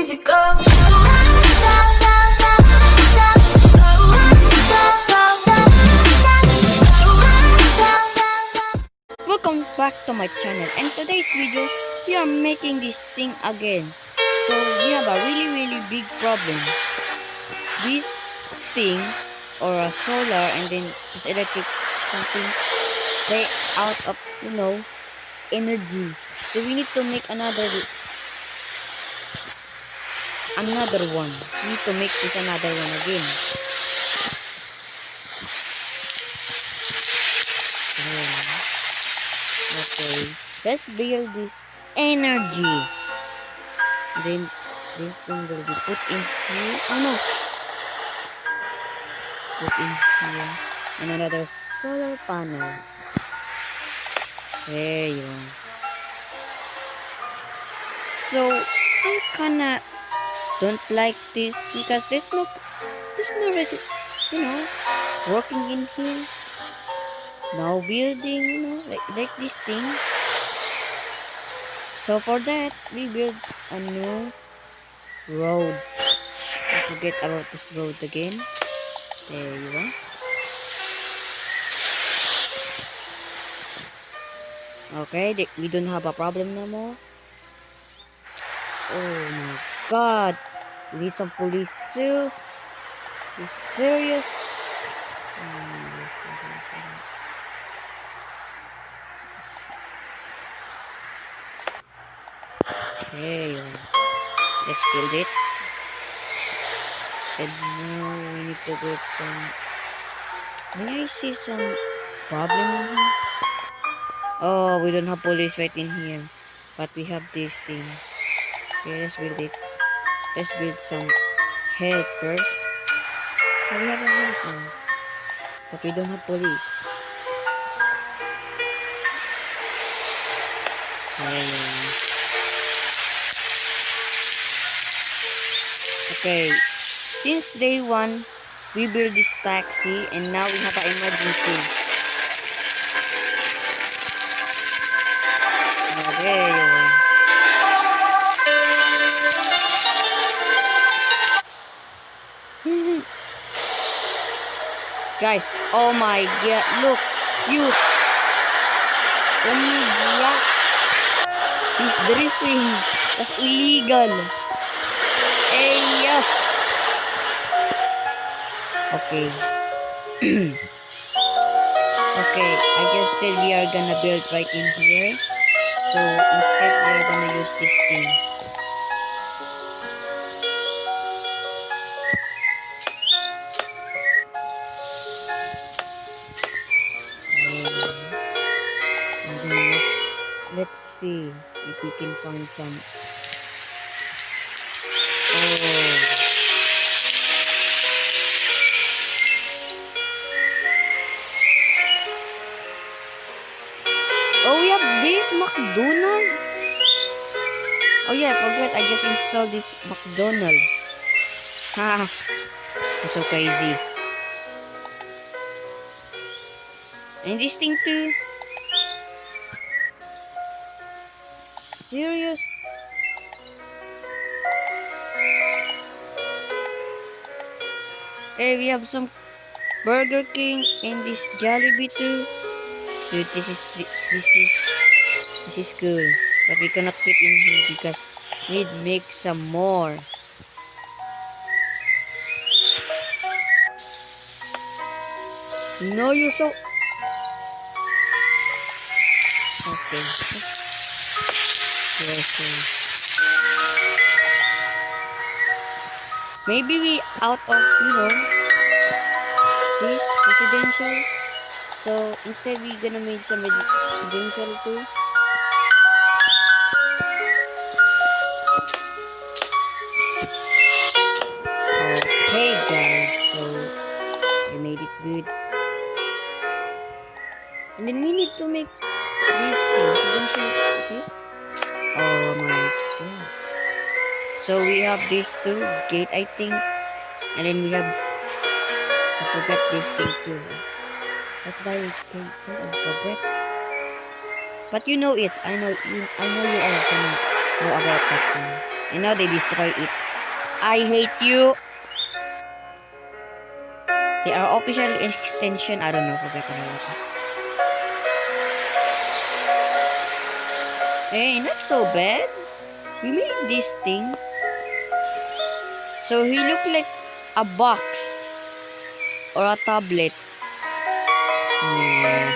easy go. Welcome back to my channel, and today's video we are making this thing again. So we have a really big problem. This thing or a solar and then this electric something, they out of energy. So we need to make another one. We need to make this another one again. Okay, let's build this energy. Then this thing will be put in here. Oh no! Put in here. And another solar panel. There you go. So I kinda don't like this because there's no working in here. No building, like this thing. So for that, we build a new road. Don't forget about this road again. There you go. Okay, we don't have a problem no more. Oh my god. We need some police too. You serious? Okay, let's build it. And now we need to build some. May I see some problem in here? Oh, we don't have police right in here. But we have this thing. Okay, let's build it. Let's build some helpers. Oh, we have a helper. But we don't have police. Okay. Since day one, we build this taxi and now we have an emergency. Oh, there you are. Guys, oh my god, look, cute. Oh my god. He's drifting. That's illegal. Hey, yeah. Okay. Okay, I just said we are gonna build right in here. So instead we are gonna use this thing. And then let's see if we can find some. Oh, we have this McDonald. Oh yeah, I forgot. I just installed this McDonald. Ha! I'm so crazy. And this thing too. Serious? Hey, we have some Burger King and this Jollibee too. Dude, this is good. But we cannot fit in here because we need to make some more. No, you're so. Okay. Maybe we out of this residential. So instead we gonna make some residential too. Okay guys, so we made it good. And then we need to make this residential, okay? Oh my god. So we have these two gate, I think. And then we have, I forgot this thing too. That's why I forget. But you know it. I know you are gonna know about that thing. And now they destroy it. I hate you. They are official extension. I don't know. Forget about it. Hey, not so bad. We made this thing. So he looked like a box or a tablet. Yeah.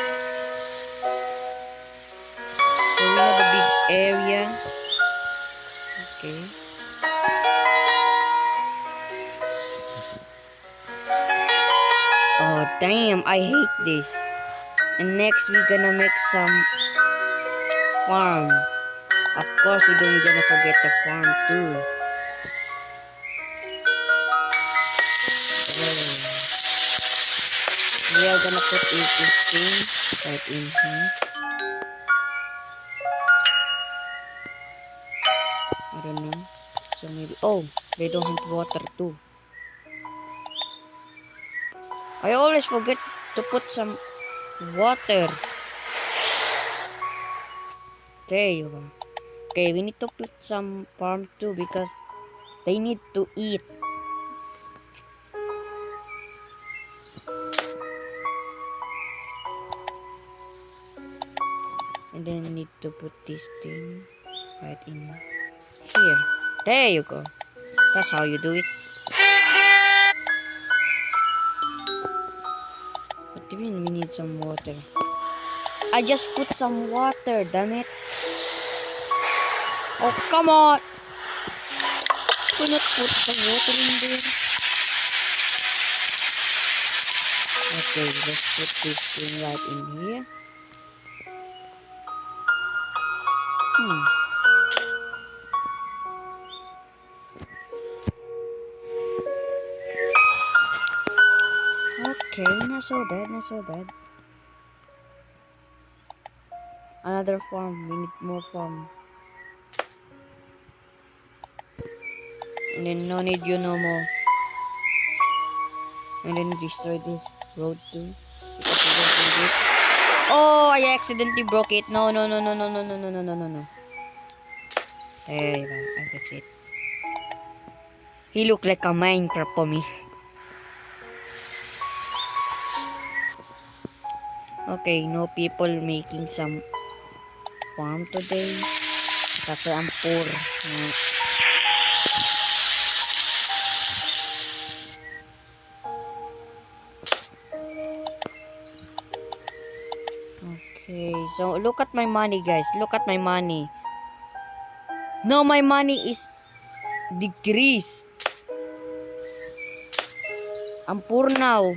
So we have a big area. Okay. Oh damn, I hate this. And next we're gonna make some farm. Of course we don't gonna forget the farm too. We are gonna put this thing right in here. I don't know. So maybe they don't have water too. I always forget to put some water. There you go. Okay, we need to put some farm too because they need to eat. And then we need to put this thing right in here. There you go. That's how you do it. But even we need some water. I just put some water, damn it. Oh, come on. Do not put the water in there. Okay, let's put this thing right in here. Okay, not so bad, not so bad. Another farm, we need more farm. And then no need you no more. And then destroy this road too. Because we don't need it. Oh, I accidentally broke it. No, no, no, no, no, no, no, no, no, no, no, no. There you go, I fixed it. He looked like a Minecraft for me. Okay, no people making some farm today. Kasi I'm poor. Okay, so look at my money, guys. Look at my money. Now my money is decreased. I'm poor now.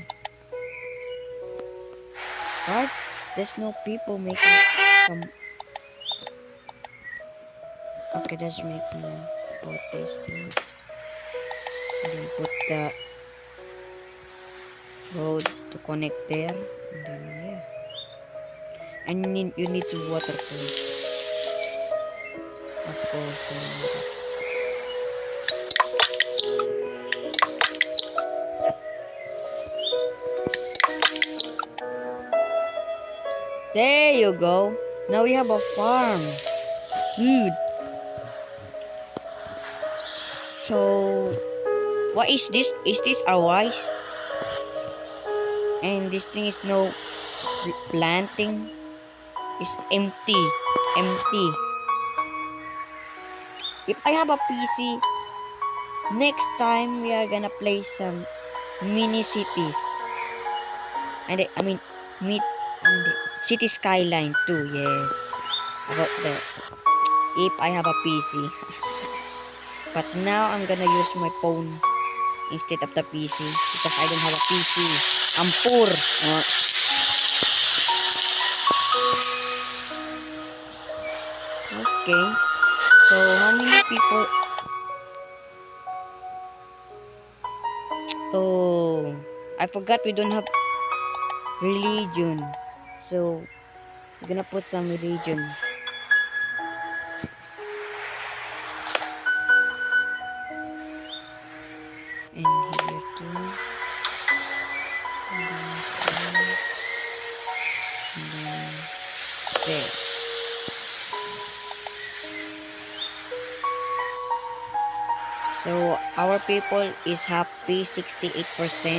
What? There's no people making some. Okay, let's make more tasting. And then put the road to connect there. And then yeah. And you need to water too. Of course. There you go. Now we have a farm. Good. So, what is this? Is this our rice? And this thing is no planting. It's empty. Empty. If I have a PC, next time we are gonna play some mini cities. And I mean, city skyline too. Yes, about that. If I have a PC, but now I'm gonna use my phone instead of the PC because I don't have a PC. I'm poor. Okay. So how many people? Oh, I forgot we don't have religion. So we're gonna put some religion. And here too. And then there. So our people is happy 68%.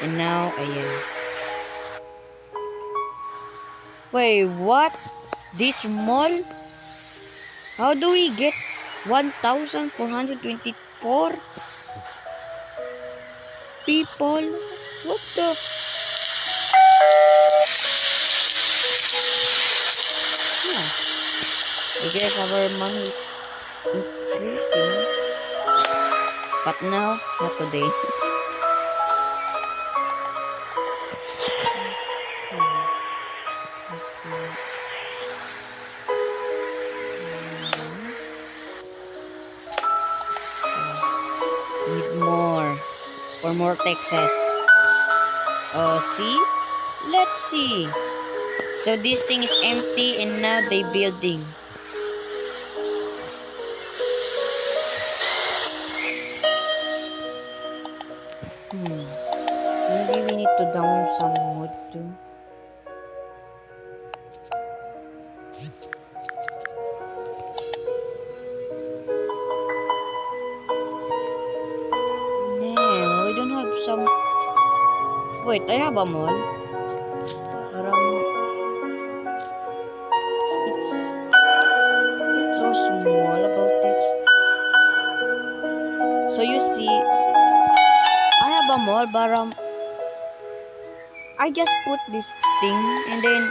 And now, ayan. Wait, what? This mall? How do we get 1,424 people? What the? Yeah. I guess our money is increasing. But now, not today. Need more. For more Texas. Oh, see? Let's see. So this thing is empty and now they building. Maybe we need to down some wood too. No, we don't have some. Wait, I have a mall. It's so small about this. So you see, I have a mall, but I just put this thing and then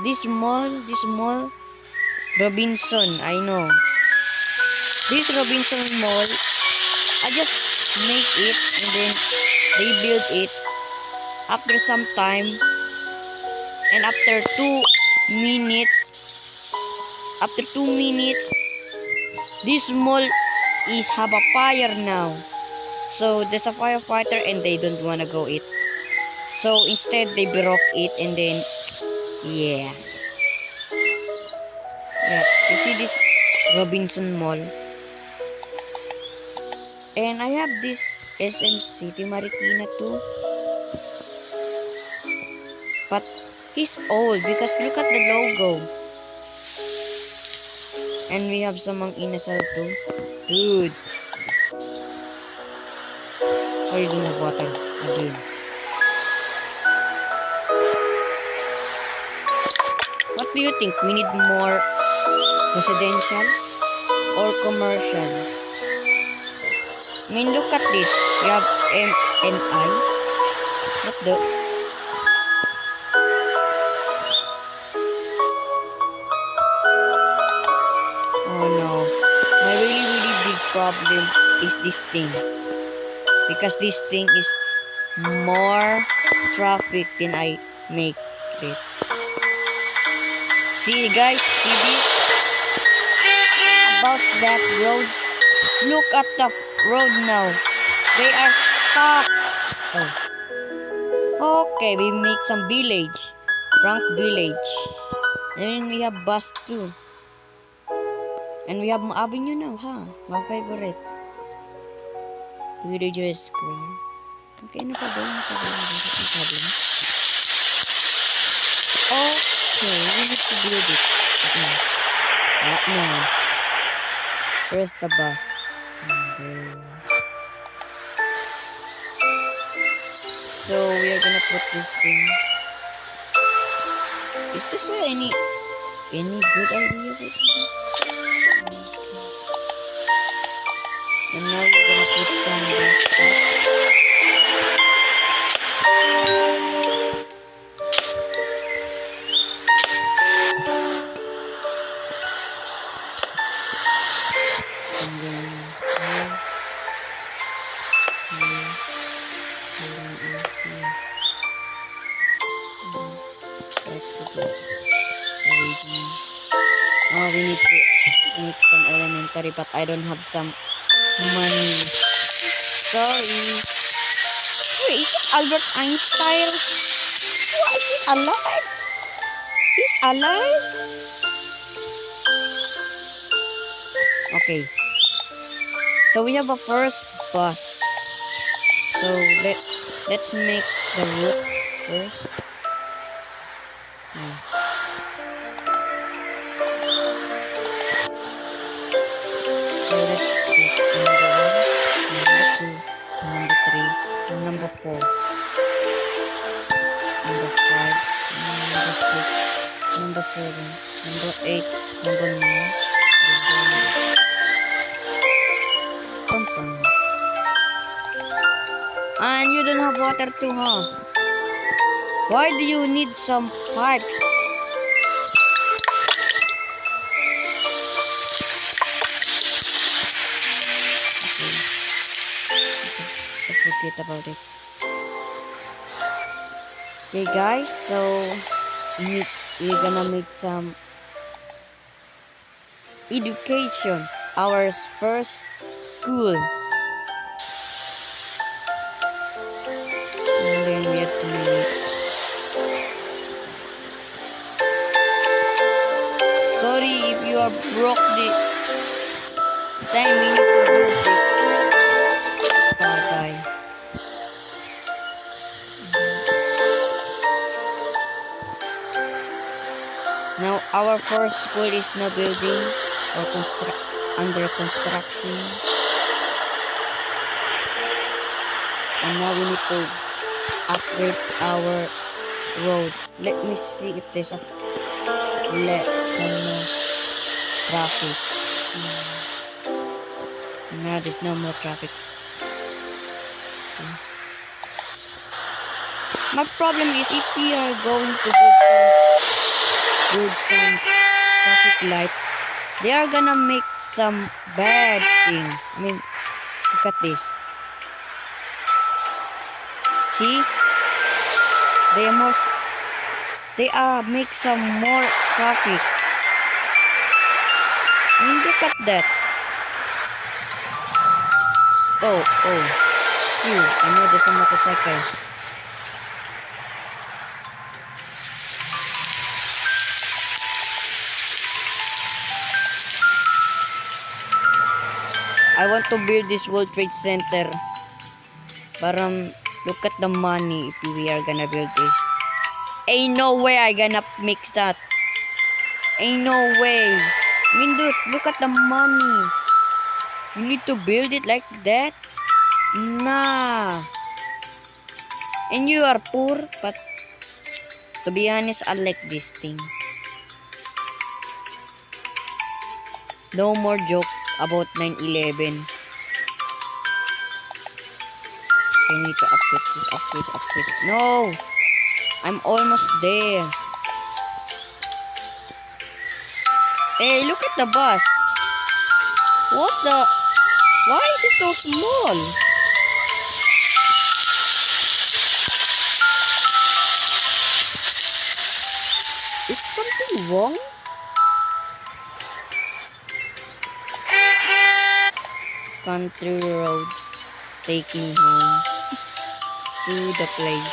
this mall, Robinson. I know this Robinson Mall. I just make it and then they build it after some time, and after 2 minutes, this mall is have a fire now. So there's a firefighter and they don't wanna go it. So instead they broke it and then yeah. Yeah. You see this Robinson Mall. And I have this SM City Marikina too. But he's old because look at the logo. And we have some Mang Inasal too. Dude. Oh, you don't have water again. What do you think? We need more residential or commercial? I mean, look at this. We have MNI. What the? Oh no. My really big problem is this thing. Because this thing is more traffic than I make it. See guys, see this? About that road. Look at the road now. They are stuck. Oh. Okay, we make some village. Rank village. And we have bus too. And we have avenue now, huh? My favorite. Villager Square. Okay, no problem. No problem. Okay, we need to build it. Right now. Where's the bus? So we are gonna put this thing. Is this any good idea? And now we're gonna put some stuff. Oh, we need to make some elementary, but I don't have some money. Sorry. Wait, is it Albert Einstein? What, is he alive? He's alive? Okay. So we have a first bus. So let's make the route first. 3, number 4, number 5, number 6, number 7, number 8, number 9, pam. And you don't have water too, huh? Why do you need some pipes? Okay. Forget about it. Okay guys, so we're gonna make some education. Our first school. And then we have to make. Sorry if you are broke the time we need to build it. Bye bye. Now our first school is now building or under construction. And now we need to upgrade our road. Let me see if there's a traffic. Now there's no more traffic. My problem is if we are going to build some traffic light, they are gonna make some bad thing. I mean, look at this. See? They make some more traffic. I mean, look at that. Oh. Phew, I know there's a motorcycle. I want to build this World Trade Center. But look at the money if we are gonna build this. Ain't no way I gonna mix that. Ain't no way. I mean, dude, look at the money. You need to build it like that? Nah. And you are poor, but to be honest, I like this thing. No more joke about 9/11. I need to upgrade. No! I'm almost there. Hey, look at the bus. What the? Why is it so small? Is something wrong? Country road, take me home to the place.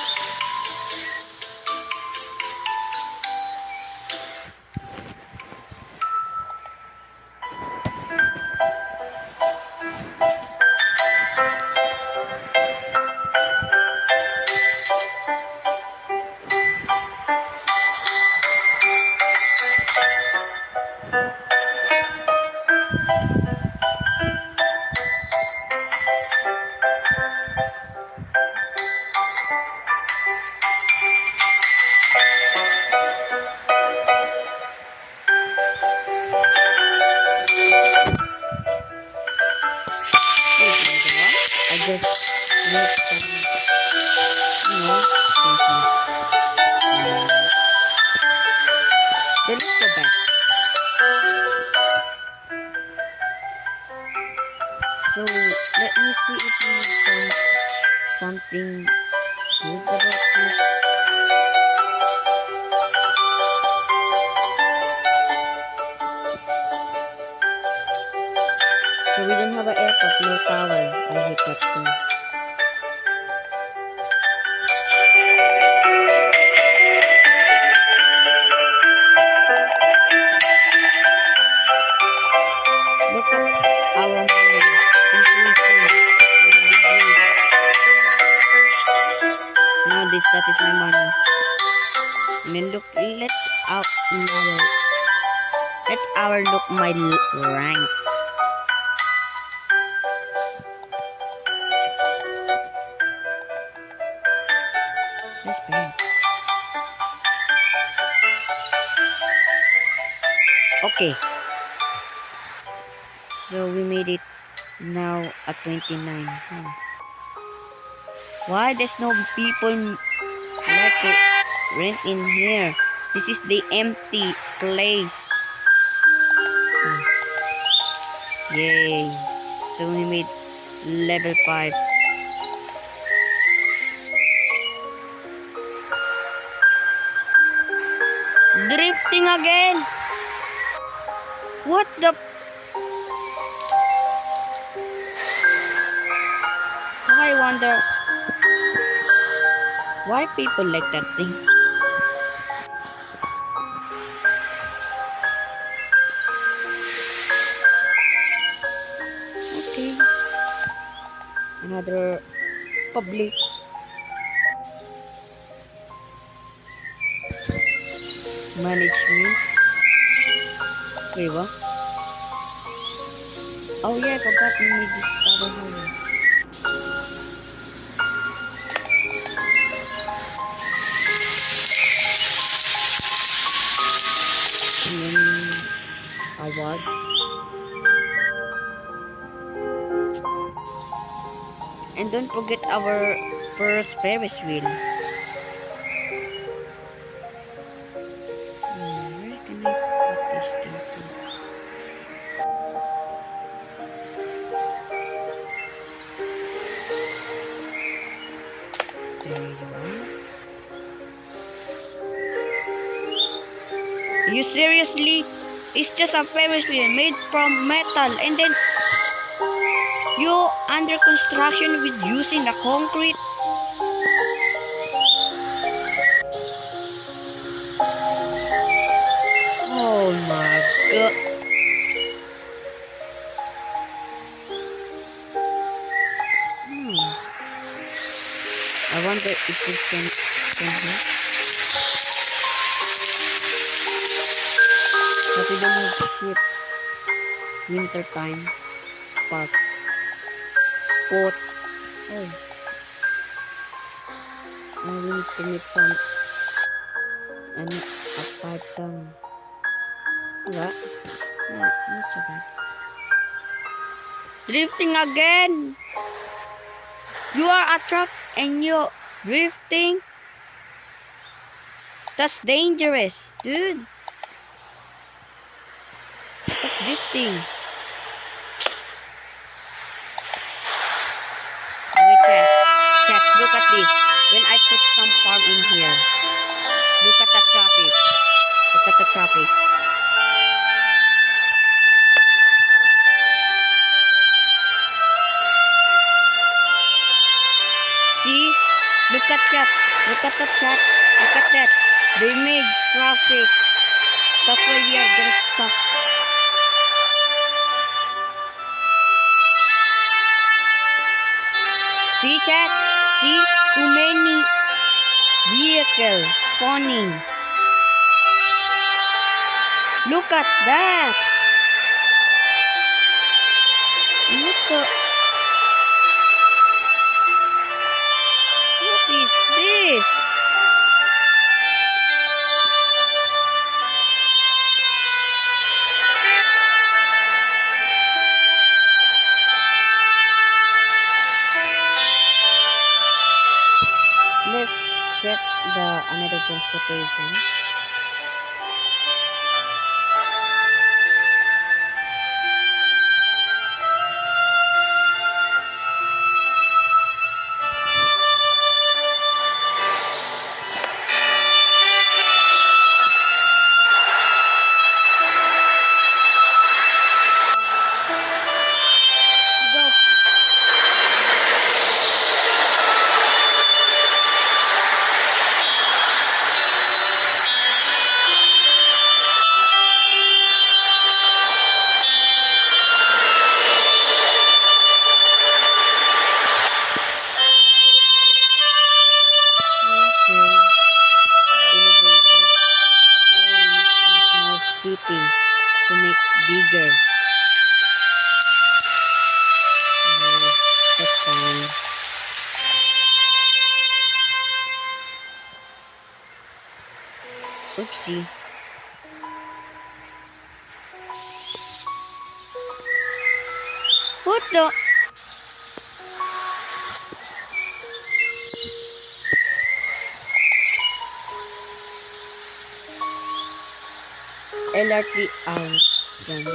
I just make some, So let's go back. So let me see if we need something good about this. So we don't have an airport, no tower. I hate that too. Look at our money increasing. Now that is my money. And then look, look my rank. So we made it now at 29. Huh. Why there's no people like to rent in here? This is the empty place. Yay. So we made level 5. Drifting again. What the? I wonder why people like that thing. Okay. Another public. Management. Wait, what? Oh yeah, I forgot we made this tower home. And then award. And don't forget our first Ferris wheel. Where can I put this thing to? There you are. You seriously? It's just a Ferris wheel made from metal, and then you under construction with using the concrete. Oh my god. I wonder if this can help. But we don't have ship. Winter time. Park. Sports. Oh. We need to make some a part down. What? Not so bad. Drifting again. You are a truck and you drifting. That's dangerous, dude. Stop drifting. Wait, chat, look at this. When I put some farm in here, look at the traffic. Look at the traffic. See? Look at that. Look at the chat. Look at that. They made traffic. That's why we are gonna stop. See, chat? See? Too many vehicles spawning. Look at that. What is this? Let's check the another transportation. Go. Okay. Elevated. Oh, we need a small city to make bigger. That's fine. Oopsie. What the? LRT out. Dude.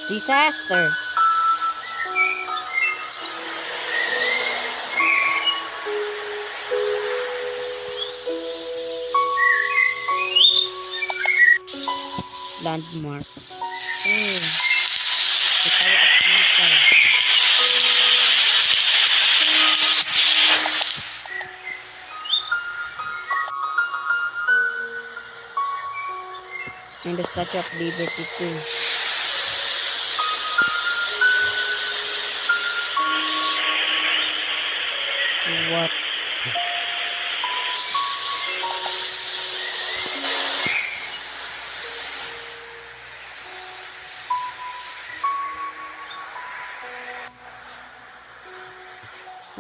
Disaster. Landmark. Oh, the Tower of Pisa. And the Statue of Liberty too. What?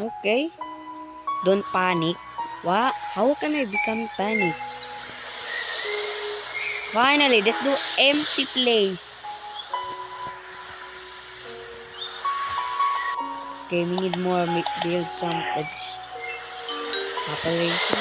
Okay. Don't panic. What? How can I become panic? Finally, let's do empty place. Okay, we need more. Build some edge. Operation.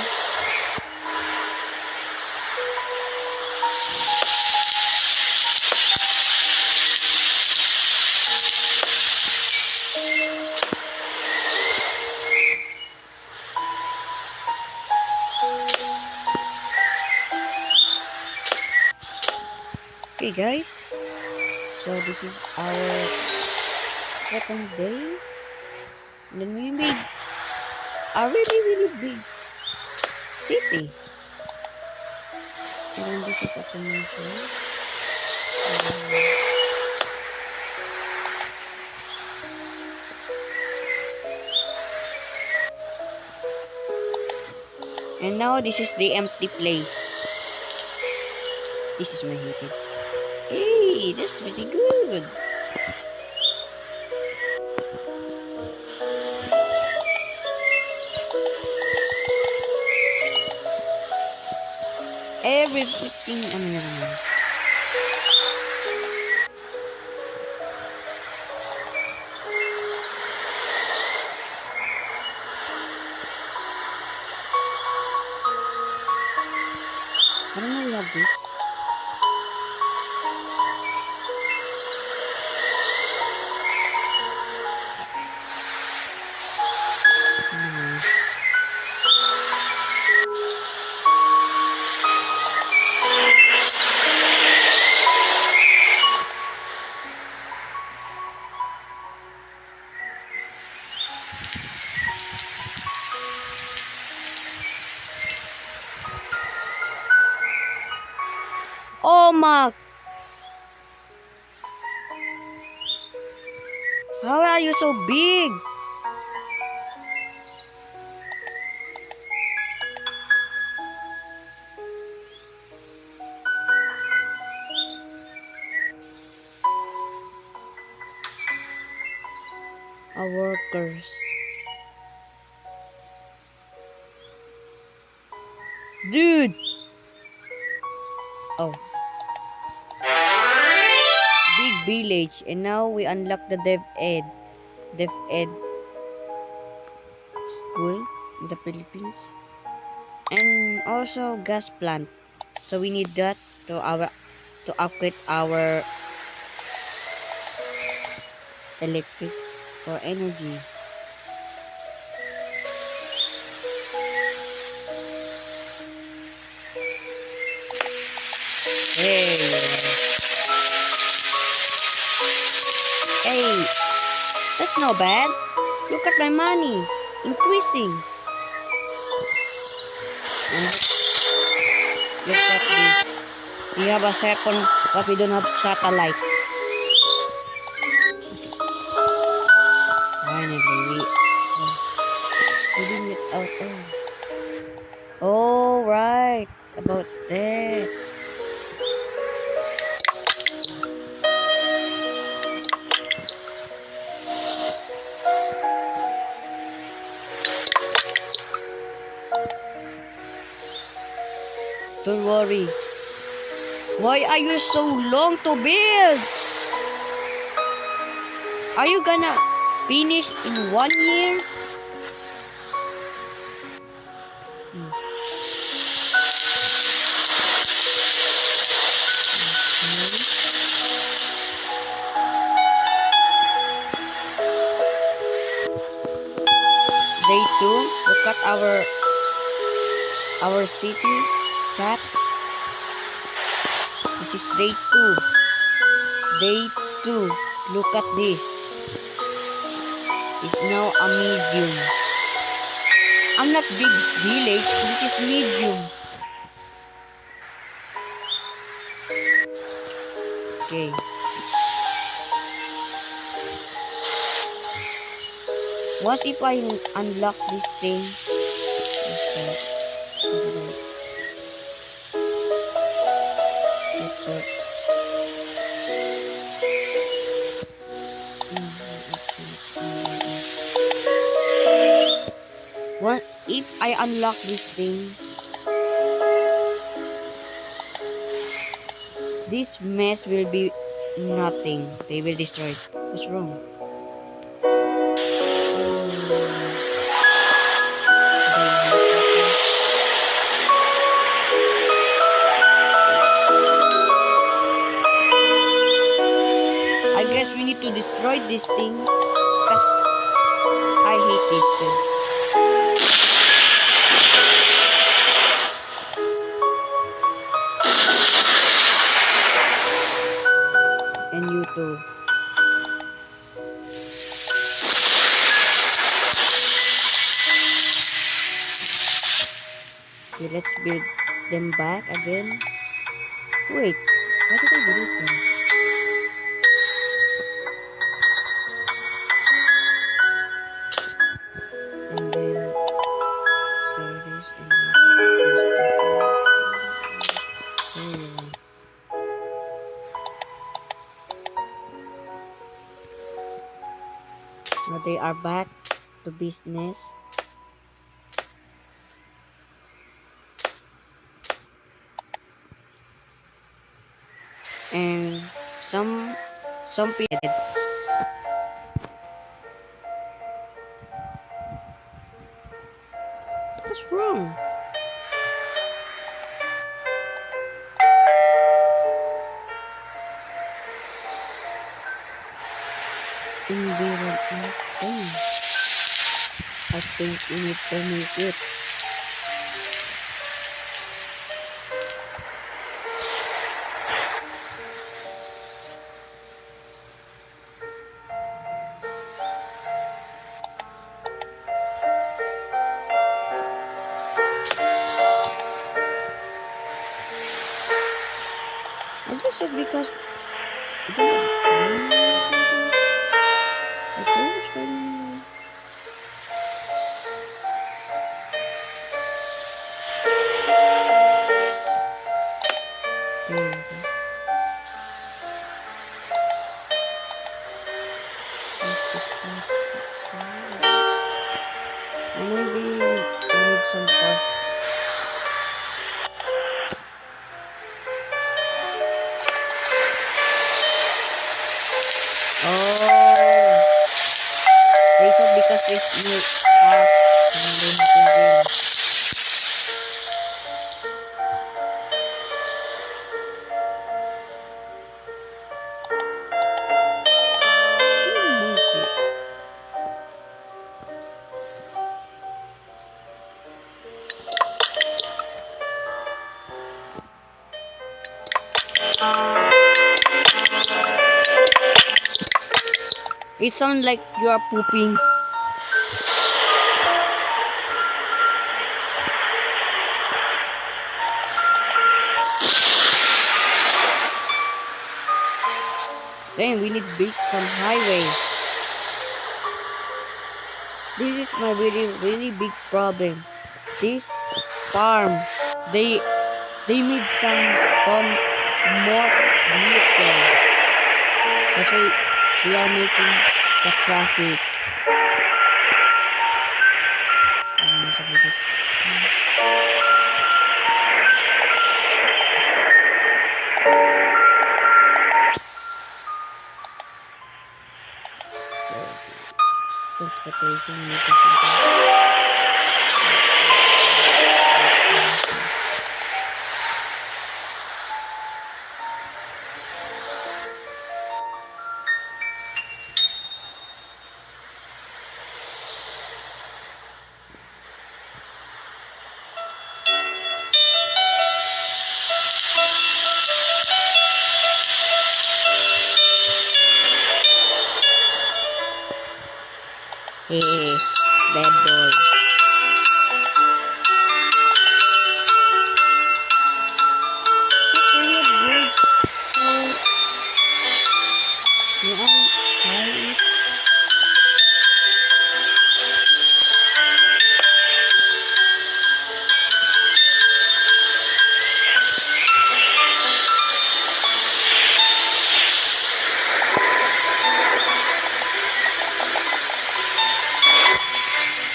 Okay, guys. So this is our second day. And then we made a really big city. And then this is a commercial. And now this is the empty place. This is my hated. Hey, that's pretty good. Everything, ano na naman. I don't know we have this. Oh my! How are you so big? Our workers. Dude! Oh. Big village. And now we unlock the Dev Ed school in the Philippines. And also gas plant. So we need that to upgrade our electric or energy. Hey. Hey. That's not bad. Look at my money. Increasing. And look at this. We have a second, but we don't have satellite. Finally, we didn't get out. Oh, right. About that. Don't worry. Why are you so long to build? Are you gonna finish in 1 year? Hmm. Day 2. Look at our city chat. This is day 2. Day 2. Look at this. It's now a medium. I'm not big village. This is medium. Okay. What if I unlock this thing? What's that? What's that? What if I unlock this thing? This mess will be nothing. They will destroy it. What's wrong? I guess we need to destroy this thing because I hate this thing. And you too. Okay, let's build them back again. Wait, why did I delete them? And then service and then there you are. Now they are back to business. And some people. What's wrong? Environment thing. I think we need to make it. I just said because I don't maybe we need some part. Oh, they said because this new part and then again. It sounds like you are pooping. Then we need to build some highway. This is my really big problem. This farm, they made some more vehicle. That's why they are making the traffic. transportation meters. Hey, bad boy. Okay, we have birds. So, may I try it?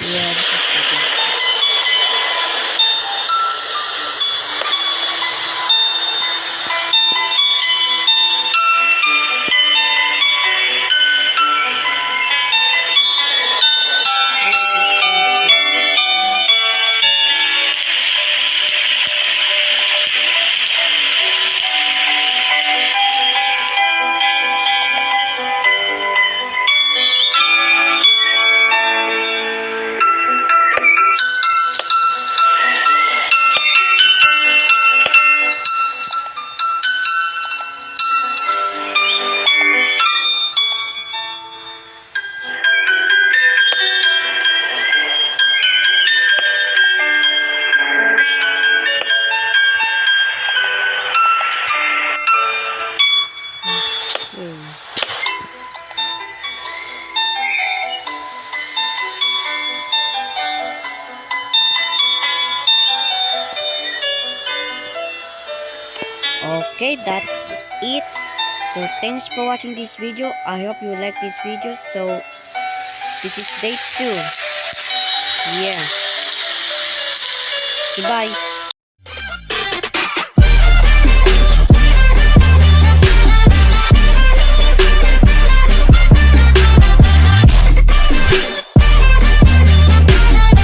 Yeah, this is good. Okay. Okay, that's it. So thanks for watching this video. I hope you like this video. So this is day 2. Yeah. Goodbye.